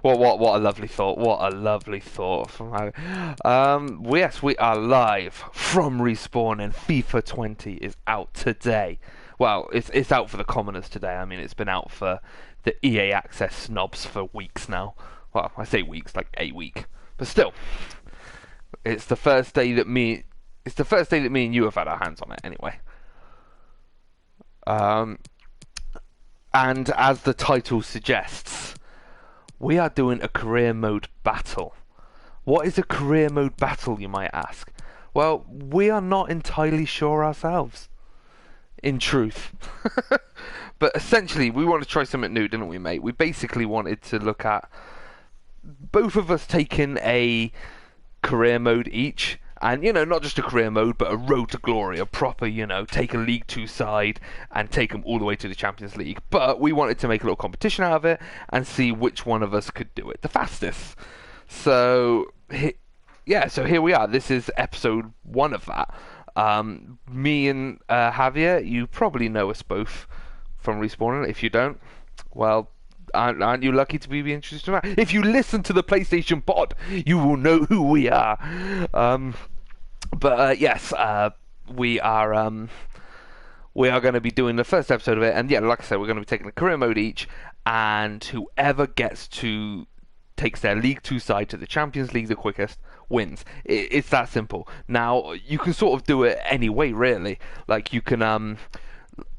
What a lovely thought. What a lovely thought from Harry. Yes, we are live from Respawn, and FIFA 20 is out today. Well, it's out for the commoners today. I mean, it's been out for the EA Access snobs for weeks now. Well, I say weeks, like a week, but still, it's the first day that me. It's the first day that me and you have had our hands on it, anyway. Um, and as the title suggests, we are doing a career mode battle. What is a career mode battle, you might ask? Well, we are not entirely sure ourselves, in truth. But essentially, we want to try something new, didn't we, mate? We basically wanted to look at both of us taking a career mode each. And, not just a career mode, but a road to glory, a proper, take a League 2 side and take them all the way to the Champions League. But we wanted to make a little competition out of it and see which one of us could do it the fastest. So, so here we are. This is episode 1 of that. Me and Javier, you probably know us both from Respawning. If you don't, well, aren't you lucky to be introduced to that? If you listen to the PlayStation pod, you will know who we are. Yes, we are going to be doing the first episode of it, and yeah, like I said, we're going to be taking a career mode each, and whoever takes their League 2 side to the Champions League the quickest wins. It's that simple. Now, you can sort of do it any way, really. Like, you can,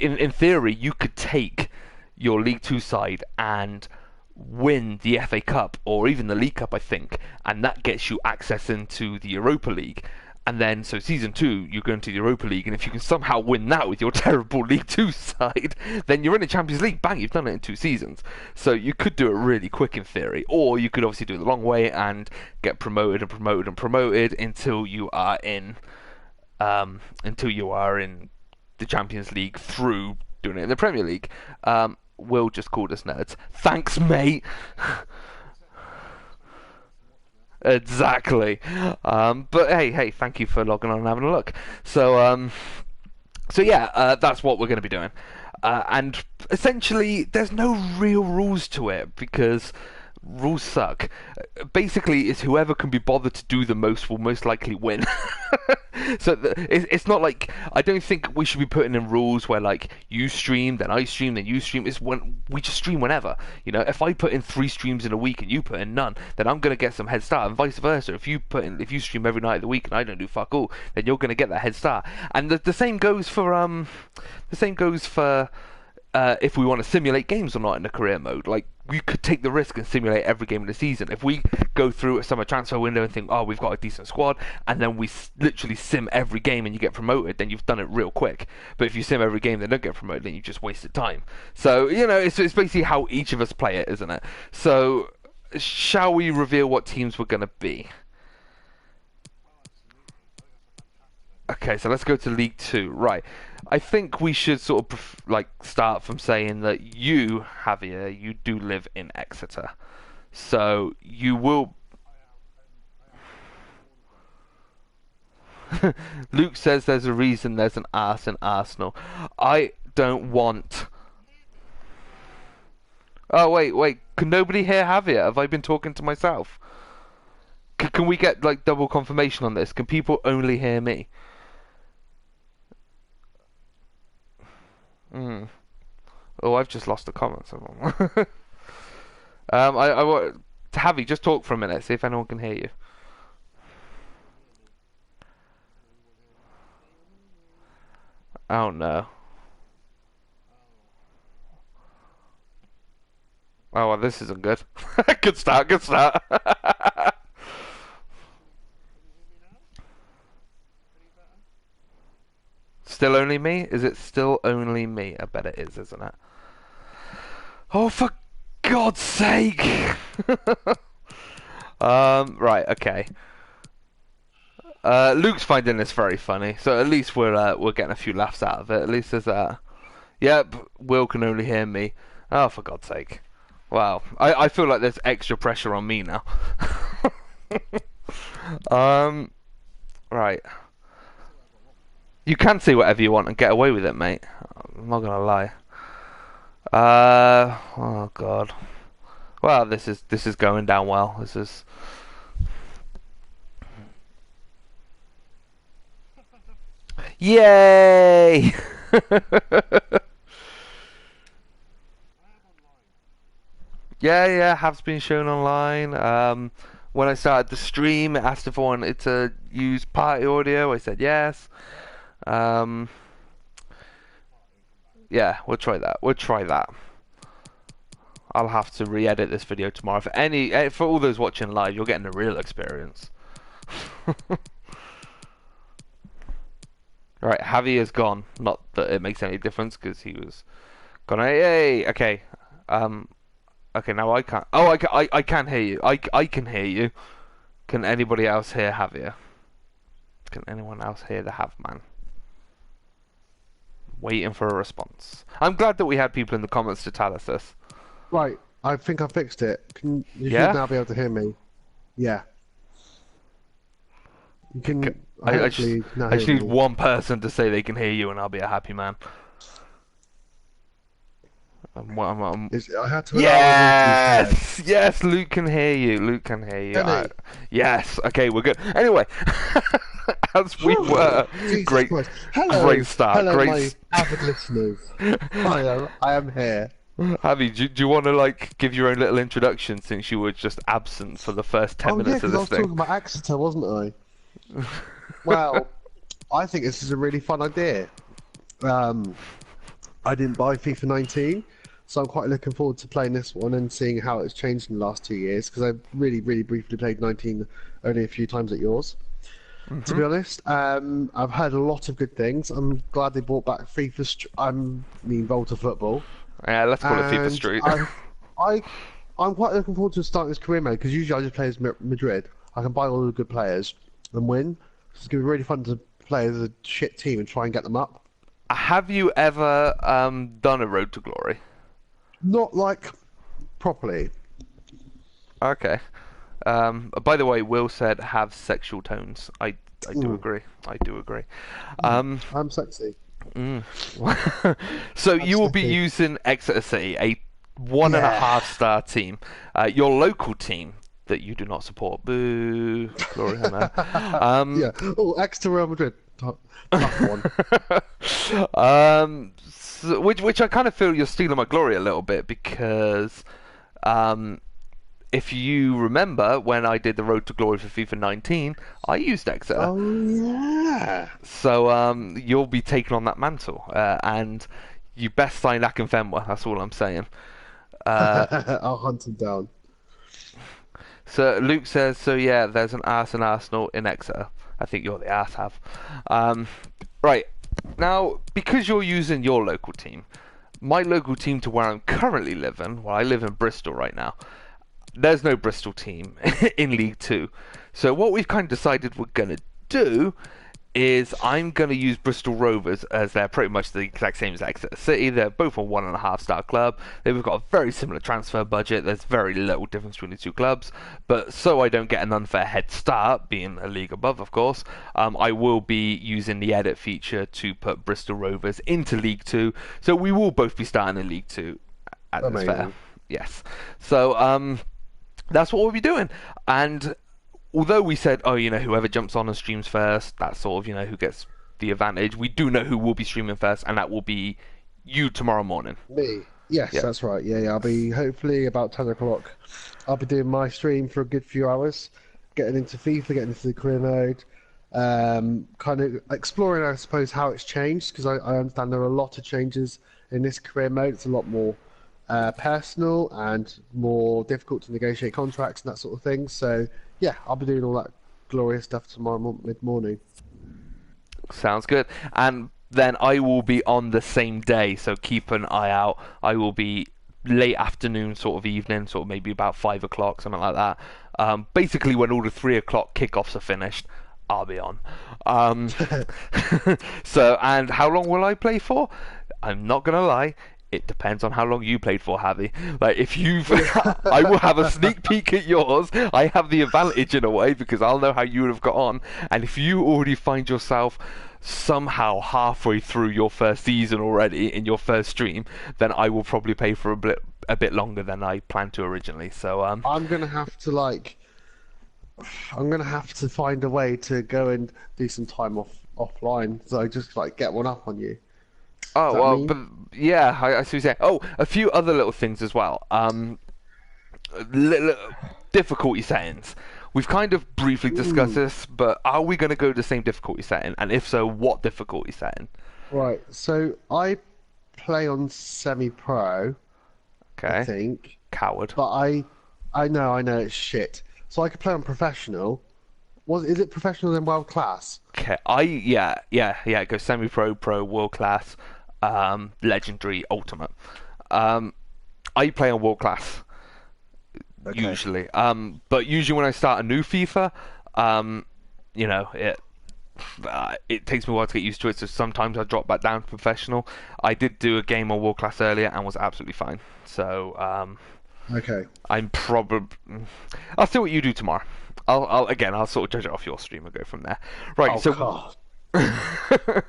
in theory, you could take your League 2 side and win the FA Cup or even the League Cup, I think, and that gets you access into the Europa League. And then, so season 2, you go into the Europa League, and if you can somehow win that with your terrible League 2 side, then you're in the Champions League. Bang, you've done it in 2 seasons. So you could do it really quick in theory, or you could obviously do it the long way and get promoted and promoted and promoted until you are in the Champions League through doing it in the Premier League. Will just called us nerds. Thanks, mate. Exactly. But hey, thank you for logging on and having a look. So that's what we're going to be doing. And essentially, there's no real rules to it because rules suck. Basically, it's whoever can be bothered to do the most will most likely win. So it's not like, I don't think we should be putting in rules where like you stream, then I stream, then you stream. It's when we just stream whenever. If I put in 3 streams in a week and you put in none, then I'm gonna get some head start, and vice versa. If you stream every night of the week and I don't do fuck all, then you're gonna get that head start. And the same goes for if we want to simulate games or not in the career mode. Like, we could take the risk and simulate every game of the season. If we go through a summer transfer window and think, oh, we've got a decent squad, and then we literally sim every game and you get promoted, then you've done it real quick. But if you sim every game and don't get promoted, then you just wasted time. So, it's basically how each of us play it, isn't it? So, shall we reveal what teams we're going to be? Okay, so let's go to League 2. Right. I think we should sort of start from saying that you, Javier, you do live in Exeter. So you will... Luke says there's a reason there's an arse in Arsenal. I don't want... Oh, wait. Can nobody hear Javier? Have I been talking to myself? Can we get double confirmation on this? Can people only hear me? Oh, I've just lost the comments. I want Javi, just talk for a minute, see if anyone can hear you. Oh no. Oh, well, this isn't good. Good start. Still only me? Is it still only me? I bet it is, isn't it? Oh, for God's sake! Right, okay. Luke's finding this very funny, so at least we're getting a few laughs out of it. At least there's that. Yep, Will can only hear me. Oh, for God's sake! Wow, I feel like there's extra pressure on me now. Right. You can say whatever you want and get away with it, mate. I'm not gonna lie. Oh God. Well, this is going down well. This is. Yay! Yeah, yeah, has been shown online. When I started the stream, it asked if I wanted to use party audio. I said yes. Um, yeah, we'll try that. We'll try that. I'll have to re-edit this video tomorrow. For all those watching live, you're getting the real experience. Right, Javi is gone. Not that it makes any difference because he was gone. Hey, okay. Um, okay, now I can't. Oh, I can hear you. I can hear you. Can anybody else hear Javier? Can anyone else hear the Have man? Waiting for a response. I'm glad that we had people in the comments to tell us this. Right, I think I fixed it. You Yeah? should now be able to hear me. Yeah. You can I just hopefully now I just hear need me. one person to say they can hear you, and I'll be a happy man. I had to allow everyone to be Yes, yes, Luke can hear you. Luke can hear you. fair. Yes, okay, we're good. Anyway, as we were, Jesus great, Christ. Hello, great start. hello, Great. my avid listeners. I am here. Javi, do you want to give your own little introduction since you were just absent for the first 10 Oh yeah, minutes of because I this was talking thing? about Exeter, wasn't I? Well, I think this is a really fun idea. I didn't buy FIFA 19, so I'm quite looking forward to playing this one and seeing how it's changed in the last 2 years. Because I really, really briefly played 19 only a few times at yours. To be honest, I've heard a lot of good things. I'm glad they brought back FIFA. Volta Football. Yeah, let's call it FIFA And Street. I, I'm quite looking forward to starting this career mode because usually I just play as Madrid. I can buy all the good players and win. It's going to be really fun to play as a shit team and try and get them up. Have you ever done a Road to Glory? Not like properly. Okay. By the way, Will said have sexual tones. I do agree. I do agree. I'm sexy. So I'm you will be sexy. using Exeter City, a 1.5-star team, your local team that you do not support. Boo, glory hole. Yeah. Oh, Exeter Real Madrid. Tough one. Which I kind of feel you're stealing my glory a little bit because, if you remember when I did the Road to Glory for FIFA 19, I used Exeter. Oh yeah. So you'll be taking on that mantle, and you best sign Akinfenwa. That's all I'm saying. I'll hunt him down. So Luke says, so yeah, there's an arse in Arsenal in Exeter. I think you're the arse have. Right, now, because you're using your local team, my local team to where I'm currently living, well, I live in Bristol right now, there's no Bristol team in League Two. So what we've kind of decided we're going to do is I'm going to use Bristol Rovers as they're pretty much the exact same as Exeter City. They're both a 1.5-star club. They've got a very similar transfer budget. There's very little difference between the two clubs. But so I don't get an unfair head start, being a league above, of course, I will be using the edit feature to put Bristol Rovers into League Two. So we will both be starting in League Two. That's fair. Amazing. Yes. So that's what we'll be doing. And although we said, oh, whoever jumps on and streams first, that's sort of, who gets the advantage, we do know who will be streaming first, and that will be you tomorrow morning. Me. Yes, Yeah. that's right. Yeah, I'll be hopefully about 10 o'clock. I'll be doing my stream for a good few hours, getting into FIFA, getting into the career mode, kind of exploring, I suppose, how it's changed, because I understand there are a lot of changes in this career mode. It's a lot more personal and more difficult to negotiate contracts and that sort of thing. So, yeah, I'll be doing all that glorious stuff tomorrow mid-morning. Sounds good. And then I will be on the same day, so keep an eye out. I will be late afternoon, sort of evening, sort of maybe about 5 o'clock, something like that. Basically, when all the 3 o'clock kickoffs are finished, I'll be on. So, and how long will I play for? I'm not gonna lie. It depends on how long you played for, Javi. Like, if you've... I will have a sneak peek at yours. I have the advantage in a way, because I'll know how you would have got on. And if you already find yourself somehow halfway through your first season already, in your first stream, then I will probably play for a bit longer than I planned to originally. So I'm gonna have to I'm gonna have to find a way to go and do some time offline. So I just like get one up on you. Does oh that well, mean? but yeah, I see what you're saying. Oh, a few other little things as well. Little difficulty settings. We've kind of briefly discussed Ooh. this, but are we going to go the same difficulty setting? And if so, what difficulty setting? Right. So I play on semi-pro, I Okay, think, coward. but I know it's shit. So I could play on professional. Is it professional then world class? Okay, yeah. It goes semi-pro, pro, world class, legendary, ultimate. I play on world class Okay. usually. But usually when I start a new FIFA, you know, it takes me a while to get used to it. So sometimes I drop back down to professional. I did do a game on world class earlier and was absolutely fine. So Okay. I'm probably. I'll see what you do tomorrow. I'll sort of judge it off your stream and go from there. Right. Oh So. God.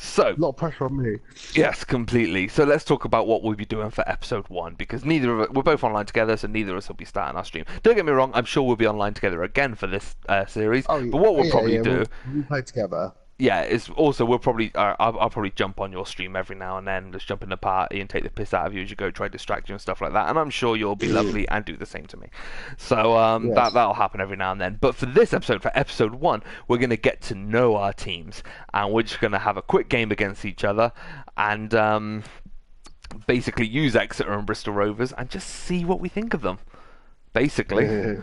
So, A lot of pressure on me. yes, completely. So let's talk about what we'll be doing for episode 1 because neither of us, we're both online together, so neither of us will be starting our stream. Don't get me wrong, I'm sure we'll be online together again for this series. Oh But what we'll yeah, probably yeah. do, We'll play together. yeah, is also we'll probably I'll probably jump on your stream every now and then, just jump in the party and take the piss out of you as you go, try to distract you and stuff like that. And I'm sure you'll be lovely and do the same to me. So Yes. that'll happen every now and then. But for this episode, for episode 1, we're gonna get to know our teams, and we're just gonna have a quick game against each other, and basically use Exeter and Bristol Rovers and just see what we think of them. Basically,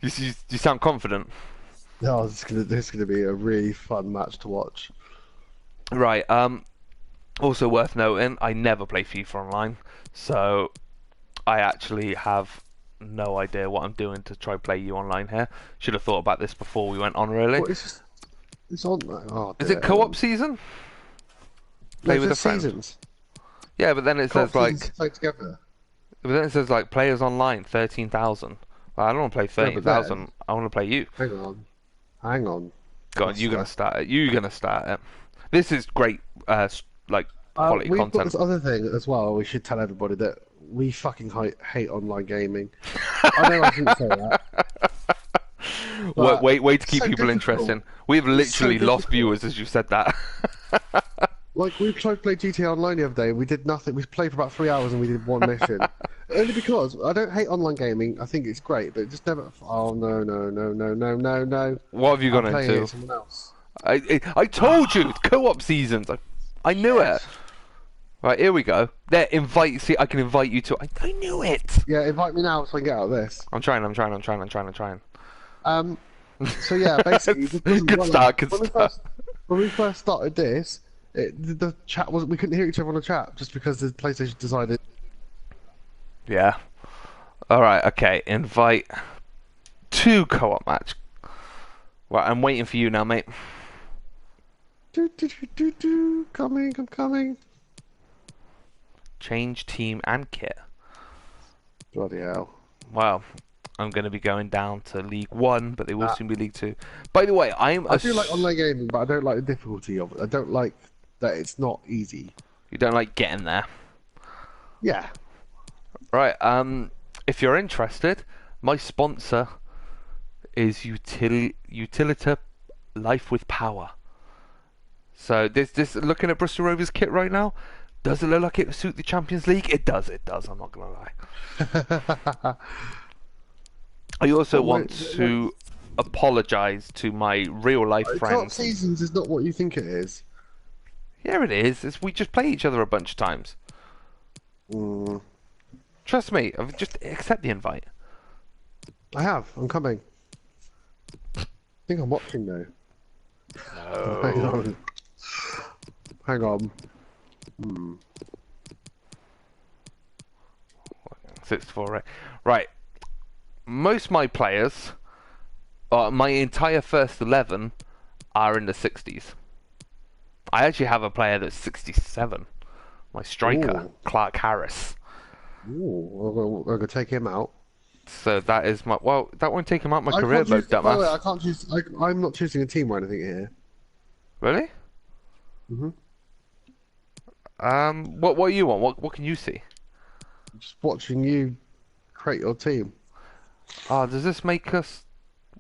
you sound confident. Oh, this is gonna be a really fun match to watch. Right. Also worth noting, I never play FIFA online, so I actually have no idea what I'm doing to try play you online here. Should have thought about this before we went on, really. What is this? It's on. Oh Is it dear. co-op season? No, Play it's with a just friend. seasons. Yeah, but then it Co-op says seasons like, to play together. players online 13,000. Well, I don't want to play No, but then 13,000. I want to play you. hang on. Go on, you're gonna start it. You're gonna start it. This is great, like quality We've got content. this other thing as well. We should tell everybody that we fucking hate online gaming. I know I shouldn't say that, but Wait to it's keep so people difficult. interested. We've It's so literally lost difficult. viewers as you said that. Like we tried to play GTA Online the other day. We did nothing. We played for about 3 hours and we did one mission. Only because I don't hate online gaming. I think it's great, but it just never. Oh no no no no no no no! What have you I'm gone playing into? it someone else. I told you co-op seasons. I knew it. Yes. Right, here we go. There, invite. See, I can invite you to. I knew it. Yeah, invite me now so I can get out of this. I'm trying. So yeah, basically, it doesn't Good work. start. Good When we start. when we first started this, the chat was we couldn't hear each other on the chat just because the PlayStation decided. Yeah. All right. Okay. Invite to co-op match. Right, I'm waiting for you now, mate. Coming, I'm coming. Change team and kit. Bloody hell. Wow. I'm going to be going down to League 1, but they will soon be League 2. By the way, I do like online gaming, but I don't like the difficulty of it. I don't like that it's not easy. You don't like getting there. Yeah. Right, if you're interested, my sponsor is Utilita Life with Power. So this looking at Bristol Rovers kit right now, does it look like it would suit the Champions League? It does, I'm not gonna lie. I also want to apologise to my real life Co-op friends. seasons is not what you think it is. Yeah, it is. We just play each other a bunch of times. Mm, Trust me, just accept the invite. I have. I'm coming. I think I'm watching now. Hang No. on. Hang on. 64, right. Right. Most of my players, my entire first 11, are in the 60s. I actually have a player that's 67. My striker, Ooh. Clark Harris. Ooh, I'm gonna take him out. So that is my... Well, that won't take him out my I career can't mode, choose, by the way, I dumbass. can't choose. I'm not choosing a team or anything here. Really? hmm What do you want? What can you see? Just watching you create your team. Oh, does this make us?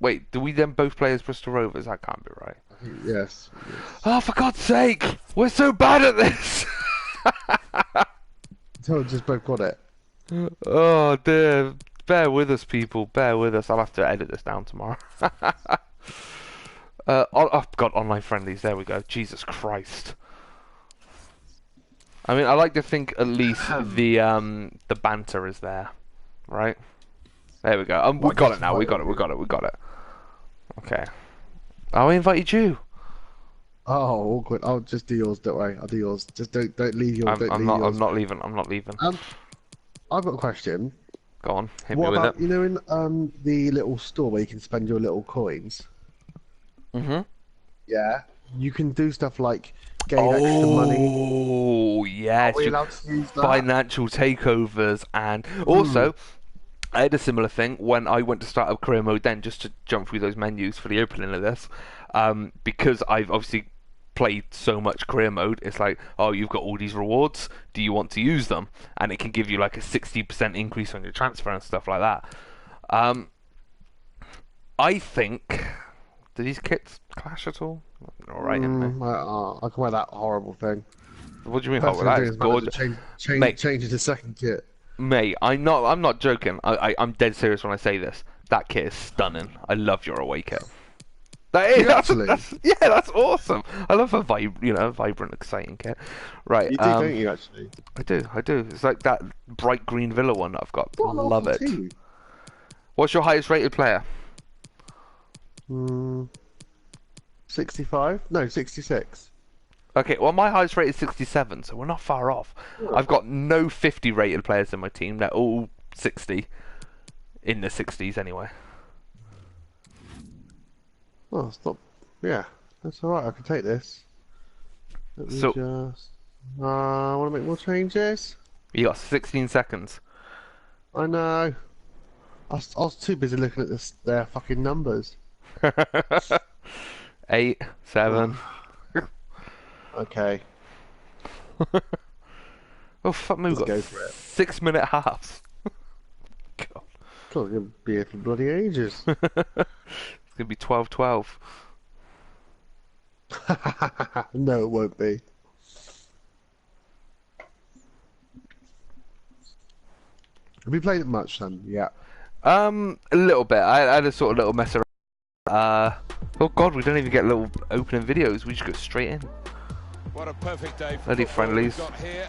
Wait, do we then both play as Bristol Rovers? That can't be right. I think yes. Yes. Oh, for God's sake! We're so bad at this! So we just both got it. Oh dear. Bear with us, people. Bear with us. I'll have to edit this down tomorrow. Oh God, online friendlies. There we go. Jesus Christ. I mean, I like to think at least the banter is there, right? There we go. We got it now. We got it. We got it. We got it. Okay. Oh, I invited you. Oh, awkward. I'll just do yours. Don't worry. I'll do yours. Just don't leave yours. I'm not leaving. I'm not leaving. I've got a question. Go on. Hit What me with about it. you know in the little store where you can spend your little coins? Yeah. You can do stuff like gain extra money. Oh, yes. Are we allowed to use that? Financial takeovers, and also I had a similar thing when I went to start up career mode. Then just to jump through those menus for the opening of this, because I've obviously played so much career mode. It's like, oh, you've got all these rewards. Do you want to use them? And it can give you like a 60% increase on your transfer and stuff like that. I think. Do these kits clash at all? All right, in there. I can wear that horrible thing. What do you mean? First Oh, thing I that do is is manage gorgeous. to Mate. change into second kit. Mate, I'm not joking. I'm dead serious when I say this. That kit is stunning. I love your away kit. That is Actually? that's awesome. I love a vibrant, exciting kit. Right, You do, don't you? Actually, I do. It's like that bright green villa one that I've got. what an Love awful it. team. What's your highest rated player? 65? No, 66. Okay, well my highest rated is 67, so we're not far off. I've got no 50 rated players in my team. They're all 60, in the 60s anyway. Oh, it's not. Yeah, that's all right. I can take this. Let me So- just. I want to make more changes. You got 16 seconds. I know. I was too busy looking at their fucking numbers. 8, 7. Okay. Oh fuck me, we've Let's got go for it. 6-minute halves. God. God, you'll be here for bloody ages. It's gonna be 12-12. No, it won't be. Have you played it much, then? Yeah. A little bit. I had a sort of little mess around. Oh god, we don't even get little opening videos. We just go straight in. What a perfect day for Bloody football friendlies. we've got here.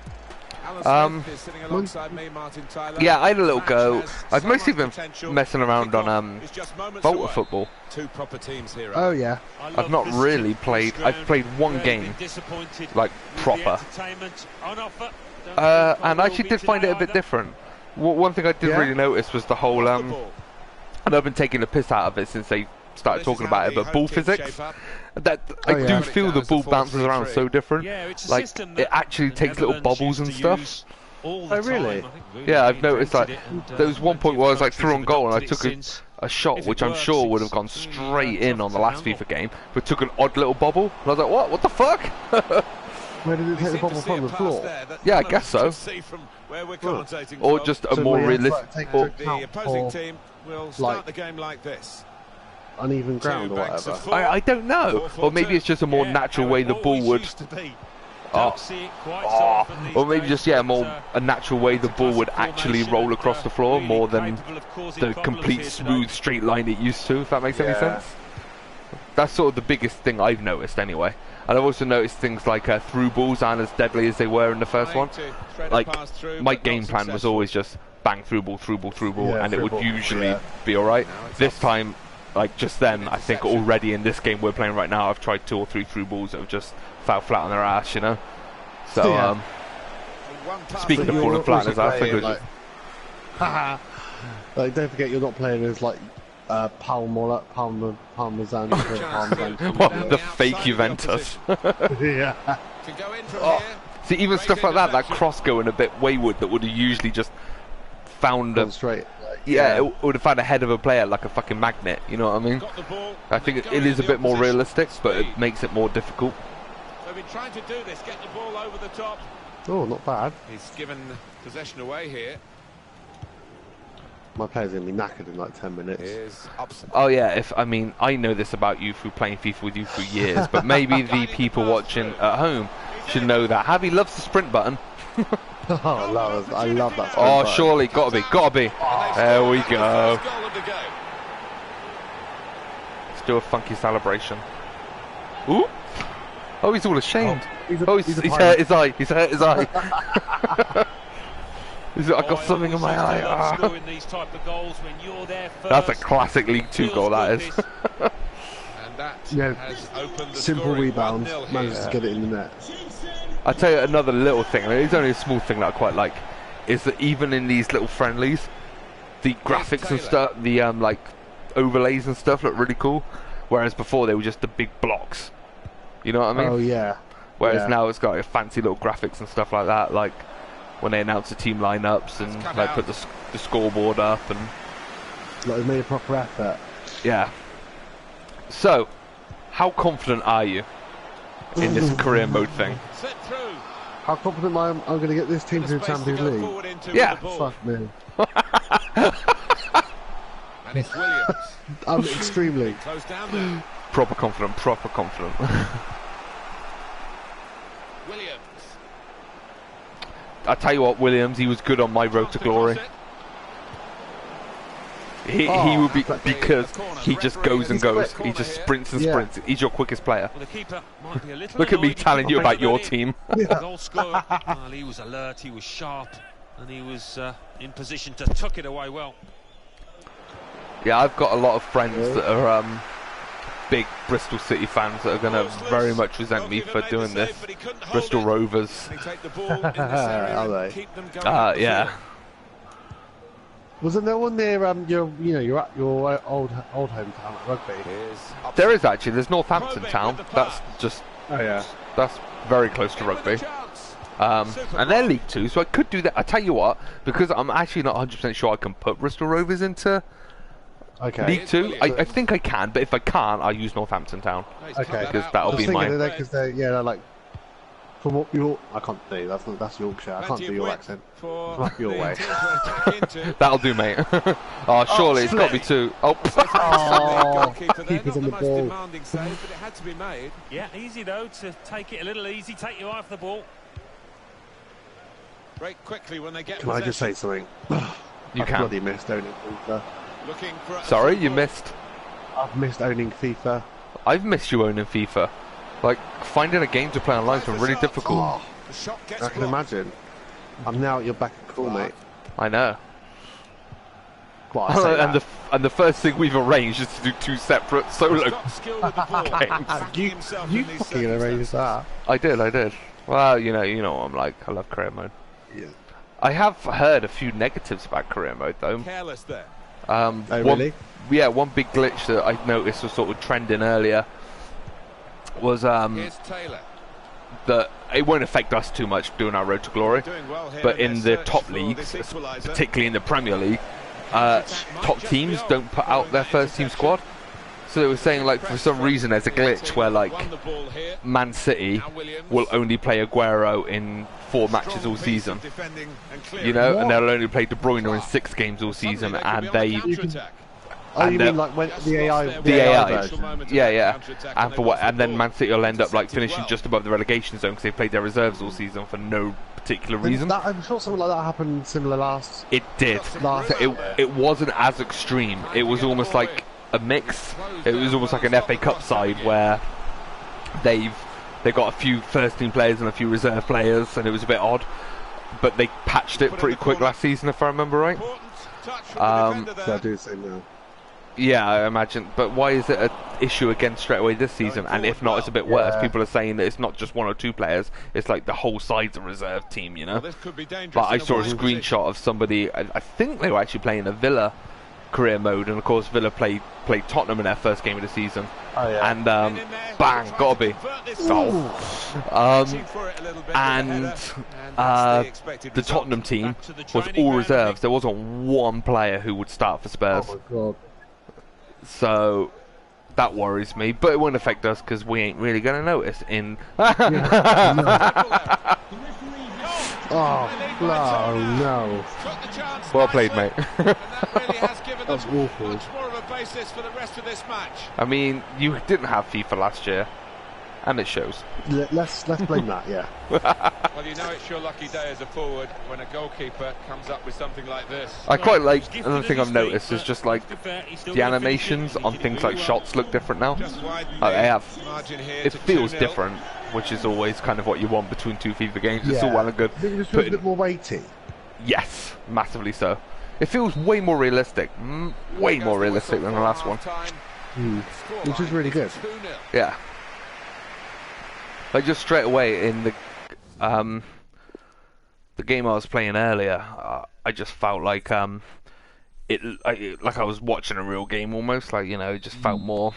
Alan Smith is sitting Um, alongside me, Martin Tyler. Yeah, I had a little Match go. has I've so mostly much been potential. messing around on Kickoff is just moments Volta away. football. Two proper teams here. Oh, yeah. I've not really played. I've played one game, like proper. And I actually did find it a bit different. One thing I did Yeah? really notice was the whole and I've been taking the piss out of it since they started talking about it, but ball physics. That I Oh, yeah. do feel the ball bounces around so different. Yeah, it's a Like system it that actually the takes little Netherlands bobbles and used to stuff. use all the Oh, really? time. I think Yeah, I've we noticed like invented it and, there was one point where I was like through on goal and I took since. a shot If it which I'm works, sure would have it's gone really, straight in tough on the to last handle. FIFA game, but took an odd little bobble. And I was like, what? What the fuck? Where did it We take the seem to bubble see a from the pass floor? there that Yeah, I none of guess us so. can see from where we're commentating Or from. just a So more we have to, realistic. like, take or- into The account opposing for team will start like- the game like this. uneven ground or Two banks of whatever. four. I don't know. 4-4-2. Or maybe it's just a more Yeah, natural how way it the ball always would. used to be. Oh. Don't see it quite so often these Or maybe days, just yeah, but, more a natural way the it's a ball would classic actually formation roll and, across the floor really more than capable of causing the problems complete here today. smooth straight line it used to. If that makes any Yeah. sense. That's sort of the biggest thing I've noticed anyway. And I've also noticed things like through balls aren't as deadly as they were in the first one. Trying to thread a Like pass through, my but not game plan was successful. always just bang through ball, through ball, through ball, Yeah, and it through would ball, usually yeah. be alright. Now it's This off. time, like just then, I think already in this game we're playing right now, I've tried 2 or 3 through balls that have just fell flat on their ass, you know. So Yeah. One pass Speaking of away. falling flat on his ass, I playing, could like, like, don't forget you're not playing as like Parmesan. Chance to Well, down the outside fake of Juventus. Yeah. Can go in from Oh. here. See, even stuff like that, that cross going a bit wayward that would have usually just found a, Gone straight. Like, yeah, it would have found a head of a player like a fucking magnet, you know what I mean? Got the ball. I think Going it is a in the bit more opposition. realistic, but Speed. it makes it more difficult. They've been trying to do this, get the ball over the top. Oh, not bad. He's given possession away here. My player's going to be knackered in like 10 minutes. Here's upset. Oh yeah, I know this about you through playing FIFA with you for years, but maybe the people watching at home should know that Javi loves the sprint button. Oh, I love that. Oh, button. surely, gotta be. There we go. Goal of the game. Let's do a funky celebration. Ooh! Oh, he's all ashamed. He's hurt his eye. He's hurt his eye. I got something in my eye. Ah. That's a classic League 2 goal, that is. And that Yeah, has opened the simple scoring. rebound, 1-0 here. manages to get it in the net. I'll tell you another little thing, I mean, it's only a small thing that I quite like, is that even in these little friendlies, the graphics and stuff, the like overlays and stuff look really cool, whereas before they were just the big blocks. You know what I mean? Oh yeah. Whereas yeah. now it's got like, fancy little graphics and stuff like that, like when they announce the team lineups and cut like out. put the scoreboard up and Like, they made a proper effort. yeah. So, how confident are you in this career mode thing? Set through. How confident am I I'm going to get this team to the Space to Champions go League? forward into Yeah. with the ball. Fuck me. And it's Williams. I'm extremely. Close down there. Proper confident. Williams. I tell you what, Williams, he was good on my road to glory. He would be, because he just goes and goes. He just sprints and Yeah. sprints. He's your quickest player. Well, the keeper might be a little Look at me annoyed. telling you about your But team. the goal scorer, well, he was alert, he was sharp, and he was in position to tuck it away well. Yeah, I've got a lot of friends that are big Bristol City fans that are going to very much resent me for doing this. Bristol Rovers. They take the ball in this area Are and they? keep them going. Yeah. Wasn't there one near your old hometown at Rugby? Here's up- There is actually. There's Northampton Town. That's just, Oh yeah. that's very close to with a rugby. chance. And they're League 2, so I could do that. I tell you what, because I'm actually not 100% sure I can put Bristol Rovers into Okay. League 2. I think I can, but if I can't, I'll use Northampton Town. He's cut Okay. that Because out. that'll I was be thinking my... because they're like from what York. I can't do. That's Yorkshire. I can't Plenty do of your width accent. for Not your the way. team to attack into. That'll do, mate. Oh, surely it's got to be 2. Oh, Oh, Goalkeeper there, keeper's not on the the most ball. demanding save, but it had to be made. Yeah, easy though to take it a little easy, take you off the ball. Break quickly when they get Can I just say possession. something? you I've can. bloody missed owning FIFA. Looking for a Sorry, you through ball. missed. I've missed owning FIFA. I've missed you owning FIFA. Like, finding a game to play online has been really difficult. Oh, The shot gets I can blocked. imagine. I'm now at your back and call, mate. I know. Well, I say that. And the first thing we've arranged is to do 2 separate solo. He's got skill with the ball. Backing himself You in these fucking arranged circumstances. that. I did. Well, you know what I'm like. I love career mode. Yeah. I have heard a few negatives about career mode though. Careless there. Oh, really? One big glitch that I noticed was sort of trending earlier was Here's Taylor. that it won't affect us too much doing our road to glory, Doing well here but in in their the search top for leagues, this equaliser. particularly in the Premier League, top teams don't put out their first team squad. So they were saying like for some reason there's a glitch where like Won the ball here. Man City Now Williams. will only play Aguero in 4 matches Strong all piece season. of defending and You clearing. know, What? and they'll only play De Bruyne in 6 games all season, Suddenly and could be on they the counter-attack. Oh, you And, mean like when Just the lost AI, their the AI crucial version? moment Yeah, of yeah. counter-attack And they for what? lost the And then ball. Man City will end up like Intercepted finishing well. just above the relegation zone because they played their reserves all season for no particular reason. I'm sure something like that happened similar last. It did. Last- It wasn't as extreme. It was almost like a mix. It was almost like an FA Cup side where they got a few first team players and a few reserve players, and it was a bit odd. But they patched it pretty quick last season, if I remember right. Important touch from the defender So I there. do the same now. Yeah, I imagine. But why is it an issue again straight away this season? And if not, it's a bit worse. Yeah. People are saying that it's not just 1 or 2 players. It's like the whole side's a reserve team, you know? Well, this could be dangerous But I in a saw a wide screenshot position. of somebody, I think they were actually playing a Villa career mode, and of course Villa played Tottenham in their first game of the season. Oh yeah. And In there, bang, trying gotta to be. convert this Goal. one. Reaching for it a little bit with and, the header, and that's the expected The result. Tottenham team Back to the was training all ground, reserves. There wasn't one player who would start for Spurs. Oh my god. So that worries me, but it won't affect us because we ain't really going to notice in. Oh, no. Took the chance Well played, nicely, mate. and that really has given That was them awful. much more of a basis for the rest of this match. I mean, you didn't have FIFA last year, and it shows. Let's blame that, yeah. Well, you know it's your lucky day as a forward when a goalkeeper comes up with something like this. I quite like, another thing I've noticed is just like the animations on things like shots look different now. Just widen They the have, margin here it to feels 2-0. different, which is always kind of what you want between two FIFA games. It's Yeah. all well and good. I think it just feels a Putting- bit more weighty. Yes, massively so. It feels way more realistic, way more realistic than the last one. Which is really good. 2-0. Yeah. Like just straight away in the game I was playing earlier, I just felt like like I was watching a real game almost. Like, you know, it just felt more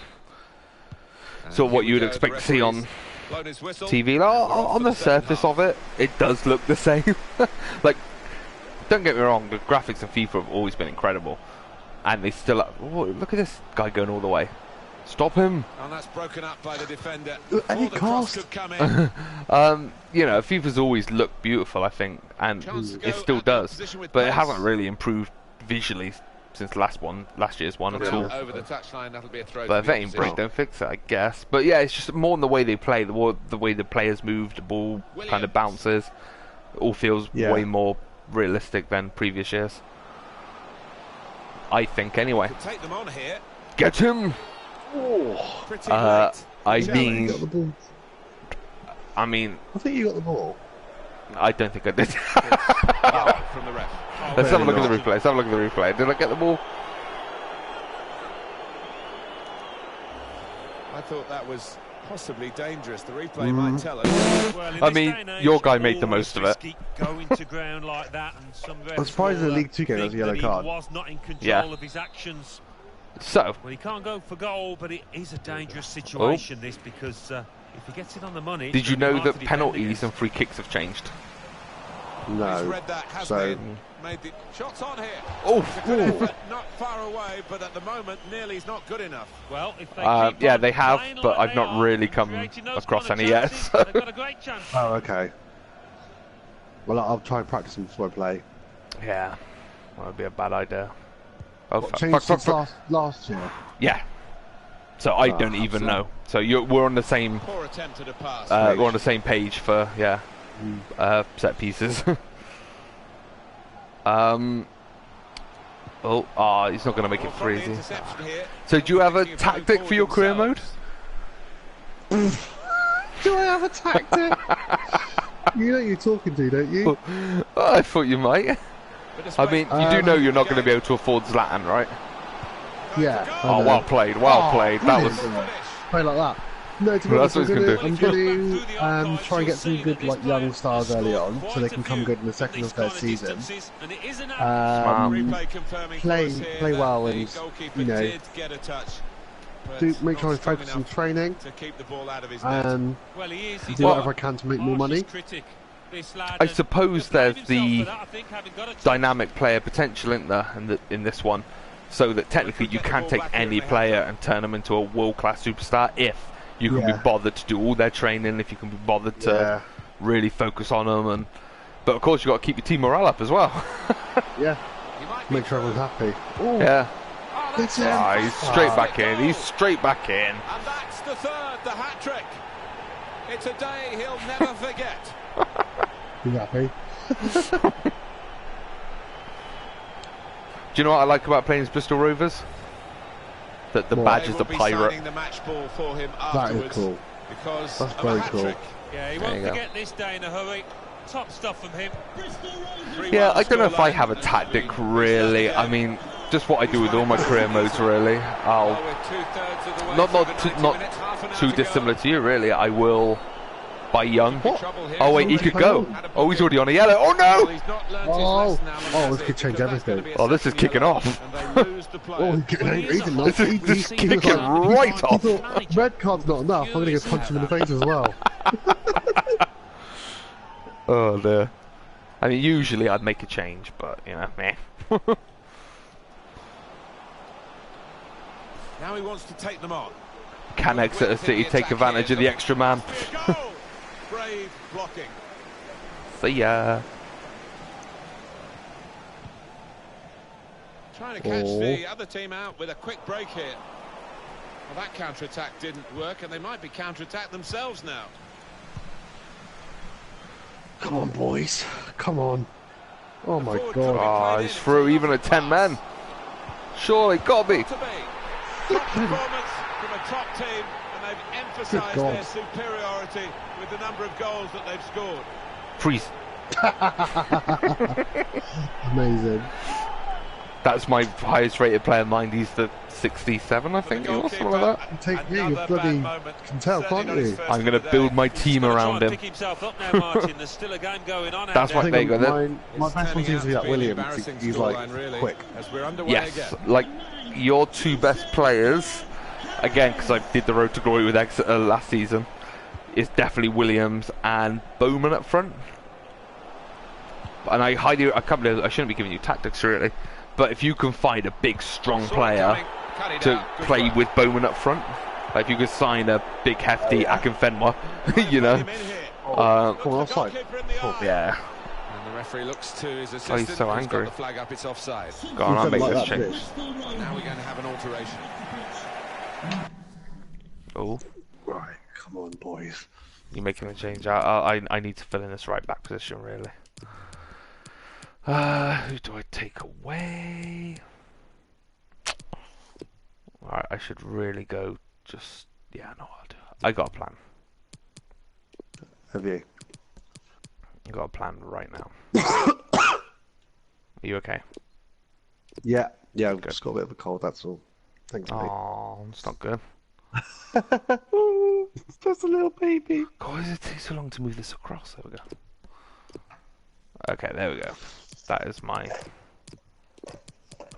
sort of what you would expect to see on Blown his whistle. TV. Like, on the surface of it, it does look the same. Like, don't get me wrong, the graphics in FIFA have always been incredible, and they still. Oh, look at this guy going all the way. Stop him. And that's broken up by the defender. Any Before the cross cost. could come in. You know, FIFA's always looked beautiful, I think, and Chance to go it still at the does, opposition with but it pace. hasn't really improved visually since last year's one at all. Over the touchline, that'll be a throw. But to if the it ain't opposition. break, don't fix it, I guess. But yeah, it's just more in the way they play, the way the players move, the ball kind of bounces. It all feels Yeah. way more realistic than previous years. I think, anyway. Could take them on here. Get him! Pretty Uh, late. I Challenge. You got the mean, ball. I think you got the ball. I don't think I did. Yellow from the ref. Let's have a look at not. the replay. Let's have a look at the replay. Did I get the ball? I thought that was possibly dangerous. The replay Mm-hmm. might tell us. Well, in I this mean, day and age, your guy made the always most of it. risky going to ground like that, and some I'm surprised the League Two game has a yellow think card. that he was not in control Yeah. of his actions. So, Well, he can't go for goal, but it is a dangerous situation, this, because if he gets it on the money... did it's you gonna be know hard that to defend penalties against. and free kicks have changed? He's No. read that, hasn't So, he? Made the shots on here. Oh, It's a good effort, not far away, but at the moment, nearly is not good enough. Well, if they keep yeah, on they have, playing but like I've they not are, really and come creating those across kind of any yet, chances, so- they've got a great chance. oh, okay. Well, I'll try and practice them before I play. yeah. That would be a bad idea. Oh, What fuck, changed fuck, fuck, since fuck. last year? Yeah. So I don't Oh, even so- know. So we're on the same Poor attempt at a pass. we're on the same page for set pieces. He's not going to make Well, it from free, the is he? interception here, So do you have a thinking of going tactic for your career forward mode? Do I have a tactic? You know who you're talking to, don't you? Oh, I thought you might. But I despite mean, the you do know game, you're not going to be able to afford Zlatan, right? Yeah. I Oh, know. well played, well Oh, played. That brilliant. was. Play like that. No, to be Well, honest, that's what I'm he's going gonna to try and get some good like young stars early on, so they can come good in the second or third season. replay confirming for us here play that well the and, goalkeeper you know, did get a touch, but make sure I not strong focus on enough training to keep the ball out of his net. and Well, he is. do whatever I can to make more money. I suppose there's the dynamic player potential, isn't there, in this one, so that technically you can take any player and turn them into a world-class superstar if you can be Yeah. bothered to do all their training, if you can be bothered to really focus on them, but of course you've got to keep your team morale up as well. Yeah, He might make be sure everyone's happy. Ooh, Yeah. Oh, that's that's it. it. He's straight back in. He's straight back in. And that's the third, the hat-trick. It's a day he'll never forget. You happy? Do you know what I like about playing as Bristol Rovers? That the What? badge They is will the be pirate. signing the match ball for him That afterwards is cool. because That's of very a hat-trick. Yeah, he There won't you go. forget this day in a hurry. Top stuff from him. Yeah, I don't know if I Scoreline. have a tactic really. I mean, just what I do with all my career modes really. I'll Well, we're two-thirds of the way not through not the too, 90 not minutes, half an hour too to go. dissimilar to you really. I will buy young. Trouble here. Oh wait, he could go. Oh, he's already on a yellow. Oh Well, no! he's not learnt his Oh. lesson, Alan, Oh, has this he? could change Because that's gonna everything. be a Oh, this is second kicking yellow, off. and they lose the player. Oh, he's getting angry. He didn't like This is it. just He kicking thought- right he off. thought red card's not enough. I'm going to go punch him in the face as well. Oh dear. I mean, usually I'd make a change, but you know, meh. Now he wants to take them on. Can Exeter City take advantage of the extra man? Goal! Brave blocking. See ya. Trying to catch the other team out with a quick break here. Well, that counter-attack didn't work, and they might be counter-attacked themselves now. Come on, boys. Come on. Oh, my God. Oh, he's through even at 10 men. Surely, got to be. Top performance from a top team, and they've emphasised their superiority with the number of goals that they've scored. Freeze. Amazing. That's my highest rated player in mind. He's the 67, I think, or something like that. You take me, you bloody can tell, can't you? I'm going to build my team around him. Pick himself up now, Martin. There's still a game going on. That's my big one. My best one seems to be that William. He's like quick. Yes, like your two best players, again, because I did the Road to Glory with Exeter last season, is definitely Williams and Bowman up front. And I shouldn't be giving you tactics really, but if you can find a big strong player to play with Bowman up front, like if you could sign a big hefty Akinfenwa, you know, come on, offside. Oh, yeah. And the referee looks to his assistant. Oh, he's so angry. Got the flag up, it's offside. Go on, I'll make like this that, change. Now we're going to have an alteration. Oh, Right, come on, boys. you're making a change. I need to fill in this right back position really. Who do I take away? Alright, I should really go just... Yeah, no, I'll do it. I got a plan. Have you? I got a plan right now. Are you okay? Yeah, I've just got a bit of a cold, that's all. Thanks, mate. Oh, it's not good. It's just a little baby. God, why does it take so long to move this across? There we go. Okay, there we go. That is my...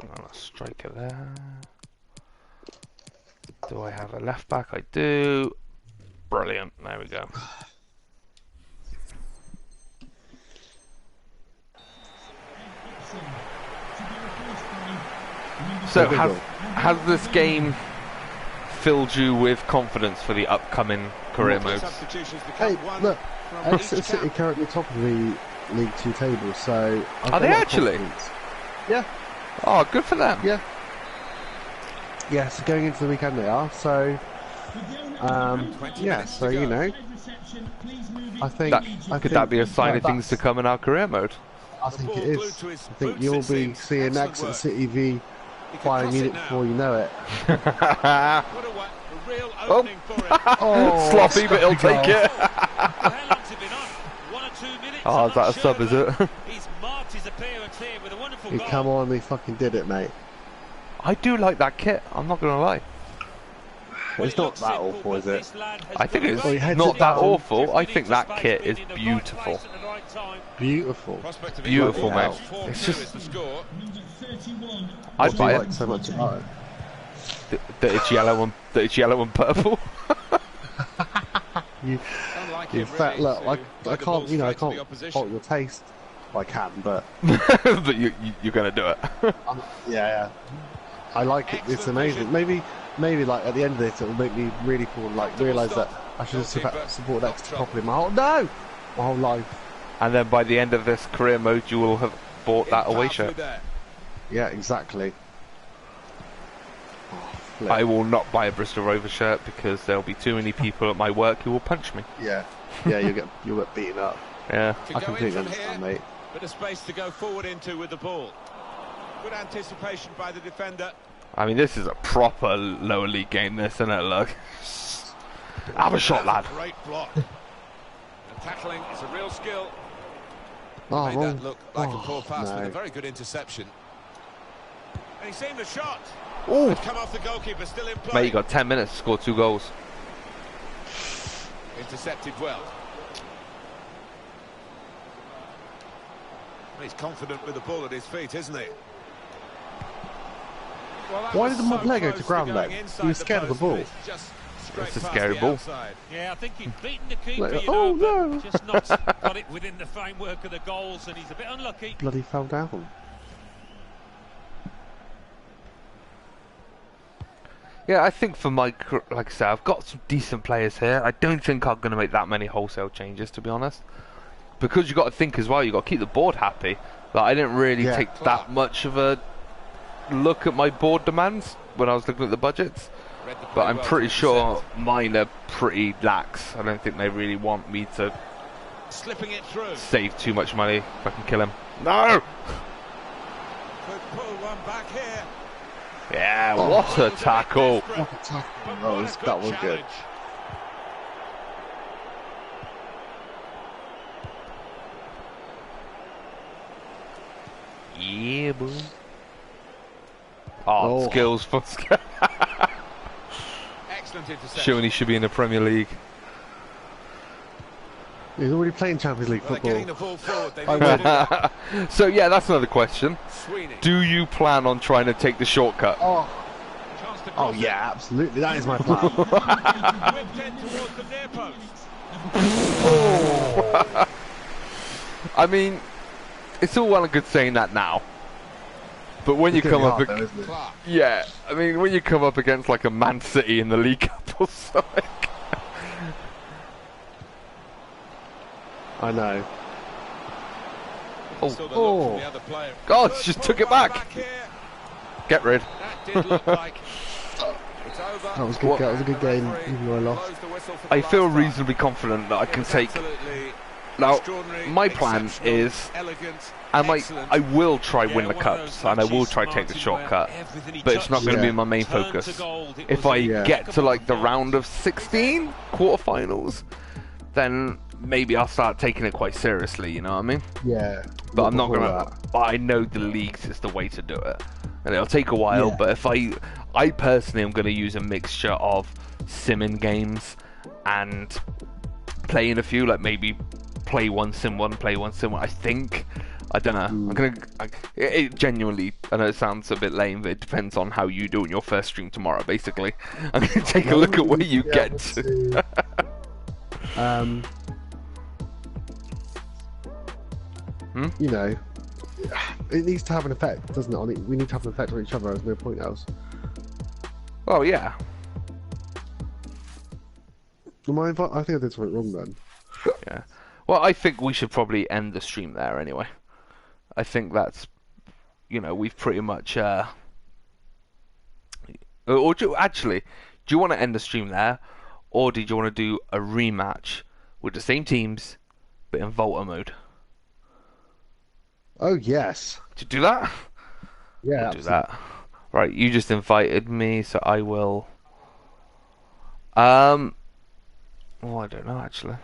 I'm gonna strike it there. Do I have a left back? I do. Brilliant. There we go. So has this game filled you with confidence for the upcoming career modes? Hey, look, Exeter City currently top of the League 2 table, so... Are they actually? Yeah. Oh, good for them. Yeah. Yeah, so going into the weekend they are, so... yeah, so, you know... I think... Could that be a sign of things to come in our career mode? I think it is. I think you'll be seeing Exeter City v Bayern Munich before you know it. Oh, Oh, sloppy, but he'll take it. How long's it been on? 1 or 2 minutes? Oh, is that a sub, is it? He's marked his appearance here with a wonderful Hey, goal. come on, they fucking did it, mate. I do like that kit, I'm not going to lie. Well, It's not that awful, is it? I think it's Well, he heads not it that down. awful. I think that kit is beautiful. Beautiful. Beautiful, mate. Hell. It's just... What I'd do buy you it. like so much about it? That it's yellow and purple. In fact, look, I can't, you know, I can't fault your taste. Well, I can, but But you're going to do it. yeah. I like it. It's amazing. Maybe like at the end of this, it will make me really cool. Like realise that I should have supported Exeter properly my whole life. And then by the end of this career mode, you will have bought that away shirt. Yeah, exactly. Oh, I will not buy a Bristol Rovers shirt because there'll be too many people at my work who will punch me. Yeah, you'll get beaten up. Yeah. I completely understand, mate. Bit of space to go forward into with the ball. Good anticipation by the defender. I mean, this is a proper lower league game, this, isn't it? Look. Have a shot, lad. Great block. The tackling is a real skill. Oh, Made wrong. that look like a poor pass no. with a very good interception. And he's seen the shot. Ooh. Come off the goalkeeper, still in play. Mate, you got 10 minutes to score 2 goals. Intercepted well. He's confident with the ball at his feet, isn't he? Well, Why did the Montpellier go to ground then? He was scared of the ball. It's a scary ball. Yeah, I think he'd beaten the keeper, Like, you know, oh, no. but just not got it within the framework of the goals, and he's a bit unlucky. Bloody fell down. Yeah, I think for my, like I said, I've got some decent players here. I don't think I'm going to make that many wholesale changes, to be honest. Because you've got to think as well, you've got to keep the board happy. Like, I didn't really take that much of a look at my board demands when I was looking at the budgets, Read the but I'm well pretty to sure mine are pretty lax. I don't think they really want me to slipping it through. save too much money if I can kill him. No! Could pull one back here. Yeah, what a tackle! What a tackle. But That what was, a that was good. challenge. Yeah, boy. Oh, skills for Excellent interception. showing he should be in the Premier League. He's already playing Champions League Well, they're getting football. the ball forward. They I need to do that. So yeah, that's another question. Sweeney. Do you plan on trying to take the shortcut? Oh, Chance to oh cross it. yeah, absolutely. That is my plan. Whipped in towards the near post. I mean, it's all well and good saying that now, but when you It's gonna come be up, hard though, isn't it? Clark. yeah, I mean, when you come up against like a Man City in the League Cup or something. I know. Saw the look from the other player. God, Could just pull took it one back. here. Get rid. That did look like it's over. That was good. That was a good game, Referee even though I lost. blows the whistle for the I feel last time. reasonably confident that I can It was take. absolutely Now, extraordinary, my plan exceptional, is, elegant, I excellent. will try Yeah, win the one of cups, those and I will matches, try to take the Martin, where shortcut. everything he But it's not touched going to Yeah. be my main turned focus. to gold. It If was I a get to like the impeccable round of 16 quarterfinals, then maybe I'll start taking it quite seriously. You know what I mean? Yeah. But I'm not before gonna. that. But I know the leagues is the way to do it, and it'll take a while. Yeah. But if I personally am gonna use a mixture of simming games and playing a few, like maybe play one sim one, play one sim one. I think. I don't know. I'm gonna. It genuinely. I know it sounds a bit lame, but it depends on how you do in your first stream tomorrow. Basically, I'm gonna take a look at where you Yeah, get let's to. see. You know, it needs to have an effect, doesn't it? On it, we need to have an effect on each other. There's no point else. Well, yeah. I think I did something wrong then. Yeah. Well, I think we should probably end the stream there anyway. I think that's, we've pretty much. Actually, do you want to end the stream there, or did you want to do a rematch with the same teams, but in Volta mode? Oh yes. To do that? Yeah. We'll do that. Right, you just invited me, so I will. Oh, I don't know actually.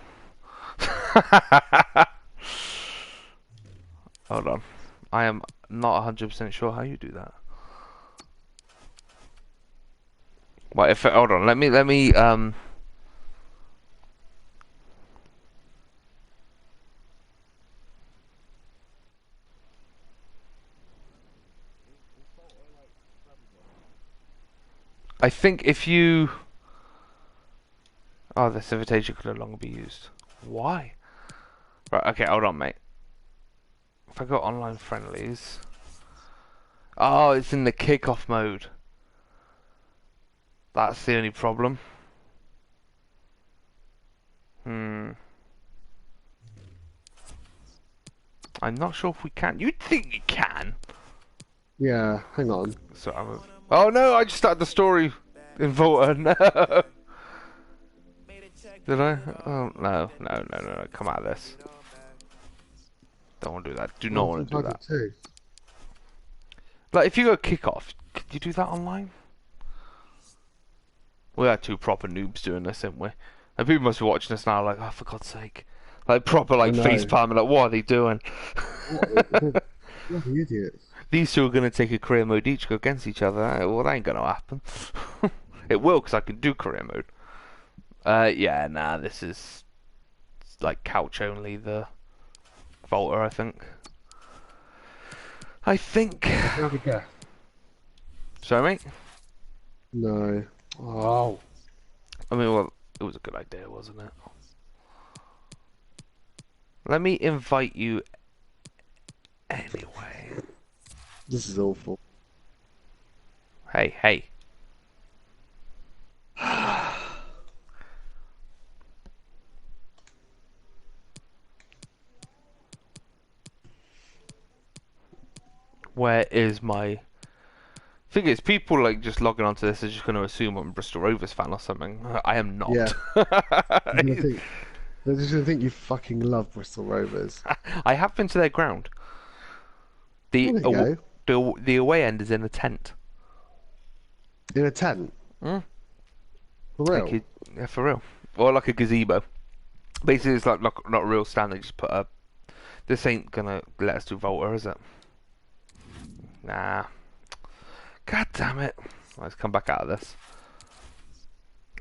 Hold on. I am not 100% sure how you do that. Well, hold on, let me I think if you this invitation could no longer be used. Why? Right, okay, hold on, mate. If I go online friendlies. Oh, it's in the kickoff mode. That's the only problem. I'm not sure if we can. You'd think you can. Yeah. Hang on. So oh no, I just started the story in Volta. No. Did I? Oh no. Come out of this. Don't want to do that. Do not want to do that. Too. Like, if you go kickoff, could you do that online? We are two proper noobs doing this, aren't we? And people must be watching us now, like, oh, for God's sake. Like, proper, like, I know. face palming, like, what are they doing? What the idiots. These two are going to take a career mode each, go against each other. Well, that ain't going to happen. It will, because I can do career mode. Yeah, nah, this is, like, couch only, the Volta, I think. Have a guess. Sorry, mate? No. Oh. I mean, well, it was a good idea, wasn't it? Let me invite you anyway. This is awful. Hey. Where is my Thing is, people like just logging onto this are just going to assume I'm a Bristol Rovers fan or something. I am not. Yeah. They're just gonna think you fucking love Bristol Rovers. I have been to their ground. The There you the away end is in a tent. In a tent. Mm. For real. Like yeah, for real. Or like a gazebo. Basically, it's like not a real stand. They just put a. This ain't gonna let us do Volta, is it? Nah. God damn it. Let's come back out of this.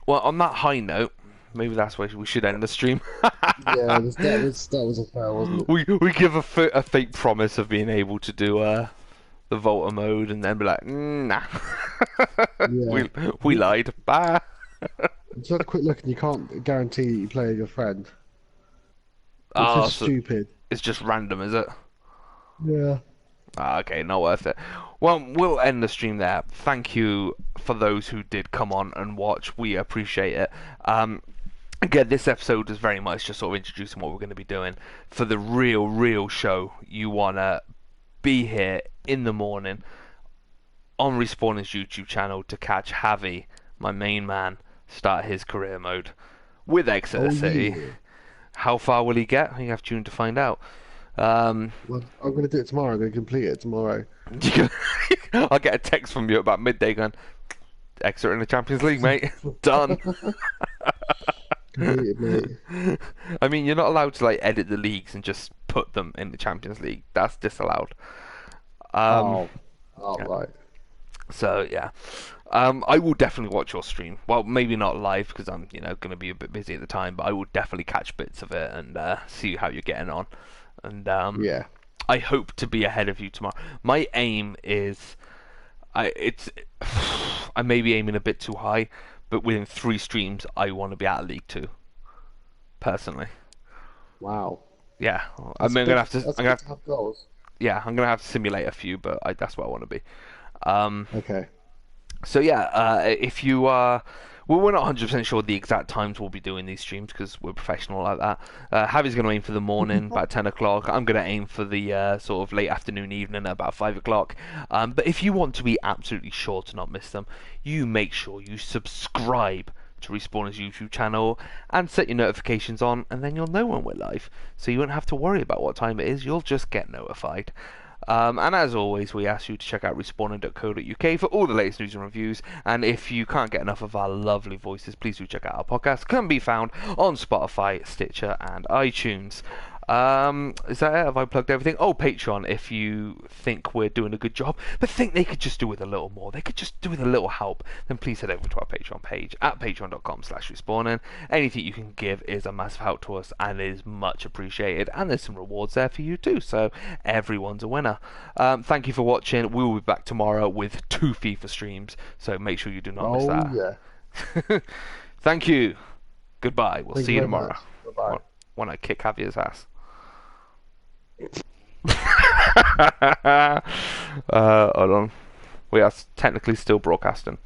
Well, on that high note, maybe that's where we should end the stream. Yeah, that was a fail, wasn't it? We give a fake promise of being able to do the Volta mode and then be like, nah. Yeah. we lied. Bye. Just had a quick look and you can't guarantee that you play with your friend. Oh, It's just stupid. It's just random, is it? Yeah. Okay, not worth it. Well, we'll end the stream there. Thank you for those who did come on and watch. We appreciate it. Again, this episode is very much just sort of introducing what we're going to be doing. For the real show, you want to be here in the morning on Respawning's YouTube channel to catch Javi, my main man, start his career mode with Exeter City. Yeah. How far will he get? You have to tune to find out. Well, I'm going to do it tomorrow. I'm going to complete it tomorrow. I'll get a text from you about midday going, Exeter in the Champions League, mate. Done. Completed, mate. I mean, you're not allowed to like edit the leagues and just put them in the Champions League. That's disallowed. Yeah. Right. So yeah, I will definitely watch your stream. Well, maybe not live because I'm going to be a bit busy at the time, but I will definitely catch bits of it and see how you're getting on. And Yeah. I hope to be ahead of you tomorrow. My aim is, I may be aiming a bit too high, but within 3 streams, I want to be out of League 2. Personally. Wow. Yeah, I'm gonna have to. Have goals. Yeah, I'm gonna have to simulate a few, but that's what I want to be. Okay. So yeah, if you are, well, we're not 100% sure the exact times we'll be doing these streams because we're professional like that. Javi's going to aim for the morning, about 10 o'clock. I'm going to aim for the sort of late afternoon, evening, at about 5 o'clock. But if you want to be absolutely sure to not miss them, you make sure you subscribe to Respawning's YouTube channel and set your notifications on, and then you'll know when we're live. So you won't have to worry about what time it is, you'll just get notified. And as always, we ask you to check out respawning.co.uk for all the latest news and reviews. And if you can't get enough of our lovely voices, please do check out our podcast. Can be found on Spotify, Stitcher, and iTunes. Is that it? Have I plugged everything? Oh, Patreon, if you think we're doing a good job, but think they could just do with a little more, they could just do with a little help, then please head over to our Patreon page at patreon.com/respawning. Anything you can give is a massive help to us and is much appreciated, and there's some rewards there for you too, so everyone's a winner. Thank you for watching. We will be back tomorrow with 2 FIFA streams, so make sure you do not miss that. Yeah. Thank you. Goodbye. We'll see you tomorrow. Bye. When I kick Javier's ass. Hold on. We are technically still broadcasting.